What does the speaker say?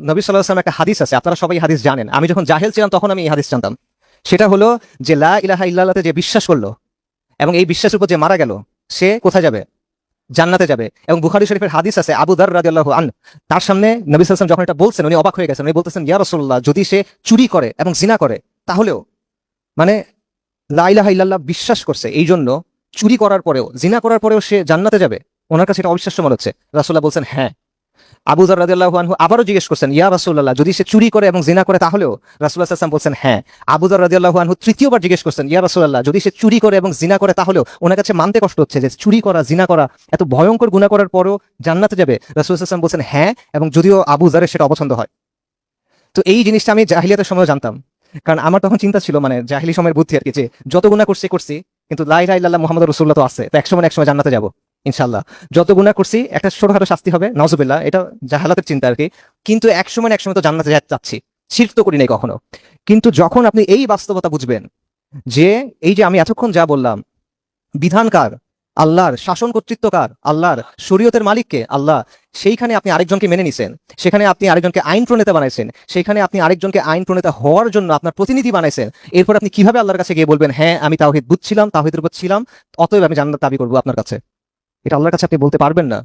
নবী সাল্লাল্লাহু আলাইহি ওয়াসাল্লাম একটা হাদিস আছে, আপনারা সবাই হাদিস জানেন। আমি যখন জাহেল ছিলাম তখন আমি এই হাদিস জানতাম। সেটা হলো যে লা ইলাহা ইল্লাল্লাহতে যে বিশ্বাস করলো এবং এই বিশ্বাসের উপর যে মারা গেল, সে কোথায় যাবে? জান্নাতে যাবে। এবং বুখারী শরীফের হাদিস আছে, আবু যর রাদিয়াল্লাহু আনহু, তার সামনে নবী সাল্লাল্লাহু আলাইহি ওয়াসাল্লাম যখন এটা বলছেন, উনি অবাক হয়ে গেছেন। উনি বলতেছেন, ইয়া রাসূলুল্লাহ, যদি সে চুরি করে এবং জিনা করে তাহলেও, মানে লা ইলাহা ইল্লাল্লাহ বিশ্বাস করছে এই জন্য চুরি করার পরেও, জিনা করার পরেও সে জান্নাতে যাবে? ওনার কাছে এটা অবিশ্বাস্য মনে হচ্ছে। রাসূলুল্লাহ বলছেন হ্যাঁ। আবু যর রাদিয়াল্লাহু আনহু আবারও জিজ্ঞেস করছেন, ইয়া রাসূলুল্লাহ, যদি সে চুরি করে এবং জিনা করে তাহলেও? রাসূলুল্লাহ সাল্লাল্লাহু আলাইহি ওয়াসাল্লাম বলছেন হ্যাঁ। আবু যর রাদিয়াল্লাহু আনহু তৃতীয়বার জিজ্ঞেস করছেন, ইয়া রাসূলুল্লাহ, যদি সে চুরি করে এবং জিনা করে তাহলেও? ওনার কাছে মানতে কষ্ট হচ্ছে যে চুরি করা, জিনা করা, এত ভয়ঙ্কর গুনাহ করার পরেও জান্নাতে যাবে। রাসূলুল্লাহ সাল্লাল্লাহু আলাইহি ওয়াসাল্লাম বলছেন হ্যাঁ, এবং যদিও আবু যরের সেটা অপছন্দ হয়। তো এই জিনিসটা আমি জাহিলিয়াতের সময় জানতাম, কারণ আমার তখন চিন্তা ছিল, মানে জাহিলি সময়ের বুদ্ধি আর কি, যে যত গুনাহ করছি কিন্তু লা ইলাহা ইল্লাল্লাহ মুহাম্মাদুর রাসূলুল্লাহ তো আছে, তো একসময় না একসময় জান্নাতে যাব ইনশাআল্লাহ। যত গুনাহ করছি একটা ছোটখাটো শাস্তি হবে, নাউজুবিল্লাহ, এটা জাহালাতের চিন্তা আর কি, কিন্তু একসময় না একসময় তো জান্নাতে যাচ্ছি। শিরক তো করি নাই কখনো। কিন্তু যখন আপনি এই বাস্তবতা বুঝবেন যে এই যে আমি এতক্ষণ যা বললাম, বিধানকার আল্লাহর, শাসন কর্তৃত্বকার আল্লাহর, শরীয়তের মালিককে আল্লাহ, সেইখানে আপনি আরেকজনকে মেনে নিছেন, সেখানে আপনি আরেকজনকে আইন প্রণেতা বানাইছেন, সেখানে আপনি আরেকজনকে আইন প্রণেতা হওয়ার জন্য আপনার প্রতিনিধি বানাইছেন, এরপর আপনি কিভাবে আল্লাহর কাছে গিয়ে বলবেন হ্যাঁ আমি তাওহীদ বুঝছিলাম, তাওহীদের উপর ছিলাম, অতএব আমি জান্নাত দাবি করবো আপনার কাছে? এটা আল্লাহর কাছে আপনি বলতে পারবেন না।